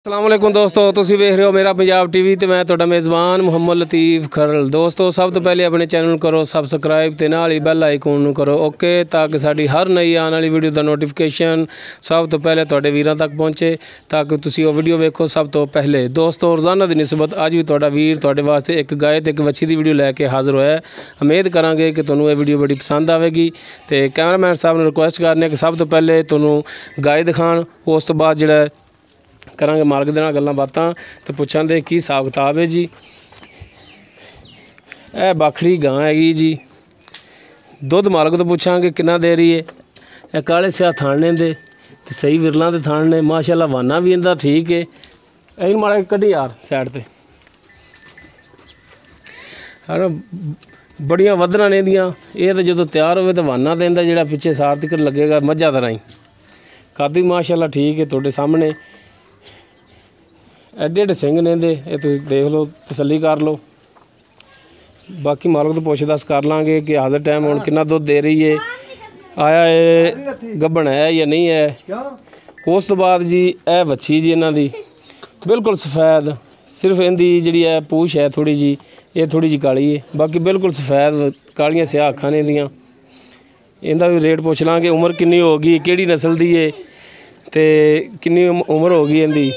अस्सलाम वालेकुम दोस्तों, तुसीं वेख रहे हो मेरा पंजाब टीवी ते मैं तुहाडा मेज़बान मुहम्मद लतीफ़ खरल। दोस्तों सब तो पहले अपने चैनल करो सबसक्राइब ते नाल ही बैल आइकन नूं करो ओके, ताकि साडी हर नई आने वाली वीडियो दा नोटिफिकेशन सब तो पहले तुहाडे वीरां तक पहुँचे, ताकि तुसीं वो वीडियो वेखो सब तो पहले। दोस्तों रोज़ाना की निस्बत अज भी तुहाडा वीर तुहाडे वास्ते एक गाय ते एक वच्छी दी वीडियो लैके हाज़र होया है। उम्मीद करांगे कि तुहानूं ये वीडियो बड़ी पसंद आवेगी। तो कैमरामैन साहब ने रिक्वेस्ट करने कि सब तो पहले तुहानूं गाय दिखाण, उस तो बाद जिहड़ा करांगे मालक दे नाल गल्लां बातां ते पुछांगे की हिसाब किताब है जी। ए बाखड़ी गां हैगी जी, दुध मालक तो पुछांगे कितना दे रही है। ए काले स्याह थाने दे ते सही विरलां दे थान ने, माशाअल्लाह वाना भी इंदा ठीक है। इन माड़ा कड्ढी यार साइड ते है बड़ियां वधना ने इंदियां। ये तो जो तैयार होवे तो वाना तो इंदा जिहड़ा पिछे सार तक लगेगा मझा तरह ही। कद भी माशाअल्लाह ठीक है, तुहाडे सामने एडे एडे सिंह ने दे, ये तुम देख लो तसल्ली कर लो। बाकी मालक तो पुछ दस कर लाँगे कि हाज़र टाइम हुण कितना दुध दे रही है, आया है गब्बन है या नहीं है। उस तो बाद जी ए वच्छी जी इन्हां दी बिल्कुल सफैद, सिर्फ इनकी जी है पूछ है थोड़ी जी, ये थोड़ी जी काली है, बाकी बिल्कुल सफैद कालियां स्याह अखां ने इंदियां। इनका भी रेट पुछ लाँगे, उम्र कितनी होगी, किहड़ी नस्ल दी है ते कितनी उम्र होगी इनकी।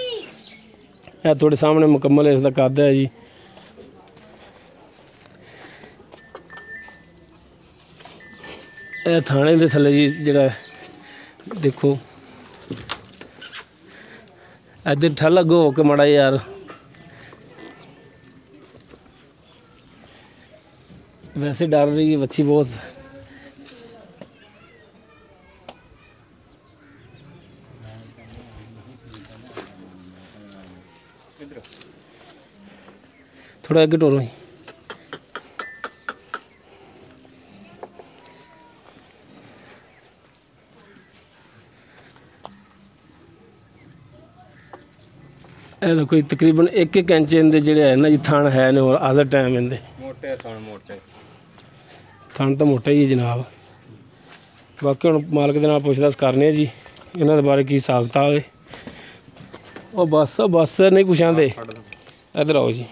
है थोड़े सामने मुकम्मल इसका कद है जी। थाने के थले जी जरा देखो, इधर ठल अगो हो के माड़ा यार। वैसे डर रही है बच्ची बहुत। थोड़ा अगे टोरो ही। कोई तकरीबन एक इंच इनके जोड़े है ना जी थन है ने, और आधा टाइम इनके मोटे थन तो मोटे ही है जनाब। बाकी हम मालक के नाल पुछ दस करने जी इन्हों के बारे की हिसाब किताब है। वो बस नहीं कुछ आते। इधर आओ जी।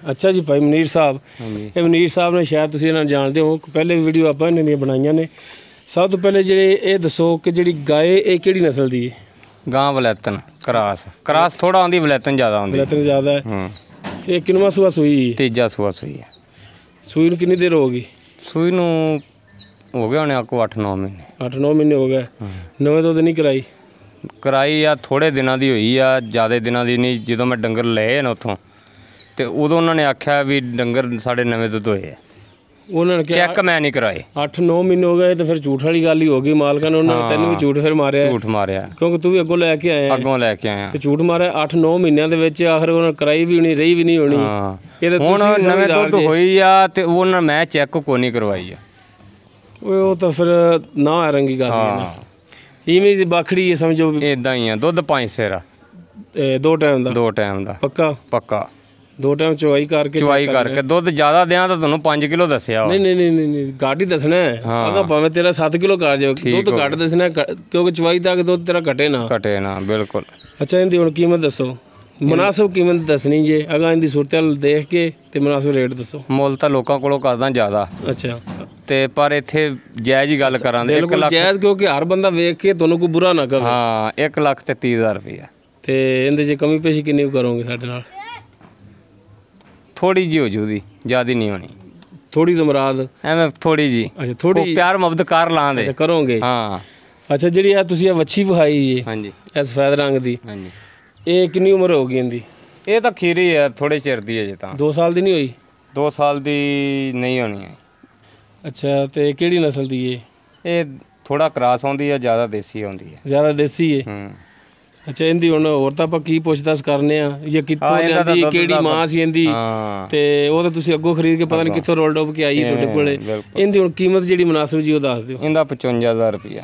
अच्छा जी भाई मनीर साहब, ये मनीर साहब ने शायद तुसीं इन्हां जानते हो, पहले वीडियो आपां इन्हां दियां बनाईयां ने। सब तो पहले जे ये दसो कि जी गाय ये किहड़ी नस्ल दी है। गां वलैतन क्रॉस थोड़ा आंदी, वलैतन ज़्यादा आंदी। वलैतन ज़्यादा है। ये किनवा सूआ सूई है? तीजा सूआ सूई है। सूई नूं कितनी देर होगी? सूई नूं हो गया होने आपको 8-9 महीने। 8-9 महीने हो गए। नवें दुध नहीं कराई आ थोड़े दिनों की हुई आ, ज़्यादा दिनों की नहीं। जो मैं डंगर लए ना उत्थों तो उदों उन्होंने आख्या भी डंगर साढ़े नवें दुध होए है। उन्होंने चैक मैं नहीं कराए। 8-9 महीने हो गए तो फिर झूठ वाली गल ही होगी। मालका ने उन्होंने तेन भी झूठ फिर मारिया। झूठ मारिया क्योंकि तू भी अगों लैके आया। अगों लैके आया तो झूठ मारिया 8-9 महीनों के विच आखिर उन्होंने कराई भी होनी, रही भी नहीं होनी। हुण नवें दुध होई आ ते उन्होंने मैं चैक को नहीं करवाई है। वो तो फिर ना रंगी गल है। इवें बाखड़ी है समझो, इदां ही है। दुध 5 सेर 2 टाइम दा पक्का 2 टाइम चवाई करके दुध ज़्यादा दियां तो तुहानूं 5 किलो दस्सिया। नहीं घट ही दसना है। अगर भावें तेरा 7 किलो कर जाओ, दुध घट दसना क्योंकि चवाई तक दुध तेरा घटे ना बिल्कुल। अच्छा इनकी हुण कीमत दसो, मुनासिब कीमत दसनी जे। अगर इनकी सूरत देख के ते मुनासिब रेट दसो। मुल तो लोगों कोलों करदा ज़्यादा। अच्छा ते पर इत्थे जायज़ ही गल करां। 1 लाख जायज़, क्योंकि हर बंदा वेख के तुहानूं कोई बुरा ना कहे। हाँ 1,30,000 रुपया। ते इहदे च कमी पेशी किन्नी करोगे साडे नाल? थोड़ी जी हो जूदी, ज़्यादा नहीं होनी। थोड़ी तो मुराद एवं थोड़ी जी। अच्छा थोड़ी प्यार मुहब्बत कर लां दे करोगे। हाँ। अच्छा जी तुसीं वच्छी विखाई है? हाँ जी। सफेद रंग की। हाँ जी। ये कितनी उम्र होगी इनकी? ये तो खीरी है, थोड़े चिर दी है। जो 2 साल की नहीं हुई? 2 साल की नहीं होनी है। अच्छा तो किहड़ी नस्ल दी है? ये थोड़ा क्रॉस आउंदी है, ज़्यादा देसी आउंदी है। ज़्यादा देसी है। अच्छा इनकी हुण होर तां आपां की पुछ दस करने आ जे कित्थों लिआंदी, किहड़ी मां सी इनदी, ते ओह तां तुसीं अग्गों खरीद के पता नहीं कित्थों रोल डोब के आई तुहाडे कोले। इनदी हुण कीमत जिहड़ी मुनासिब जी ओह दस दिओ। इंदा 55,000 रुपया।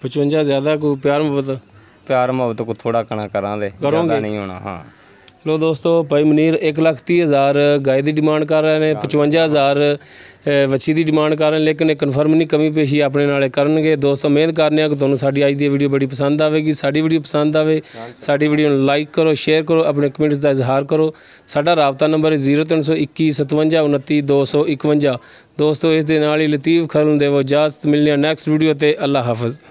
55 ज़्यादा कोई प्यार मुहब्बत को थोड़ा कणा करां दे, ज़्यादा नहीं होना। हाँ ਲੋ ਦੋਸਤੋ ਭਾਈ ਮਨੀਰ 1,30,000 ਗਾय ਦੀ ਡਿਮਾਂਡ ਕਰ ਰਹੇ ਨੇ, 55,000 ਵੱਛੀ ਦੀ ਡਿਮਾਂਡ ਕਰ ਰਹੇ ਨੇ, ਲੇਕਿਨ ਇਹ ਕਨਫਰਮ ਨਹੀਂ, ਕਮੀ ਪੇਸ਼ੀ ਆਪਣੇ ਨਾਲੇ ਕਰਨਗੇ। ਦੋਸਤੋ ਉਮੀਦ ਕਰਨੇ ਆ ਕਿ ਤੁਹਾਨੂੰ ਸਾਡੀ ਅੱਜ ਦੀ ਵੀਡੀਓ ਬੜੀ ਪਸੰਦ ਆਵੇਗੀ। ਸਾਡੀ ਵੀਡੀਓ ਪਸੰਦ ਆਵੇ ਸਾਡੀ ਵੀਡੀਓ ਨੂੰ ਲਾਈਕ ਕਰੋ, ਸ਼ੇਅਰ ਕਰੋ, ਆਪਣੇ ਕਮੈਂਟਸ ਦਾ ਇਜ਼ਹਾਰ ਕਰੋ। ਸਾਡਾ ਰਾਬਤਾ ਨੰਬਰ 0321 57 29 251। ਦੋਸਤੋ ਇਸ ਦੇ ਨਾਲ ਹੀ ਲਤੀਫ ਖਰਲ ਦੇਵੋ ਇਜਾਜ਼ਤ, ਮਿਲਨੇ ਨੈਕਸਟ ਵੀਡੀਓ ਤੇ। ਅੱਲਾ ਹਾਫਿਜ਼।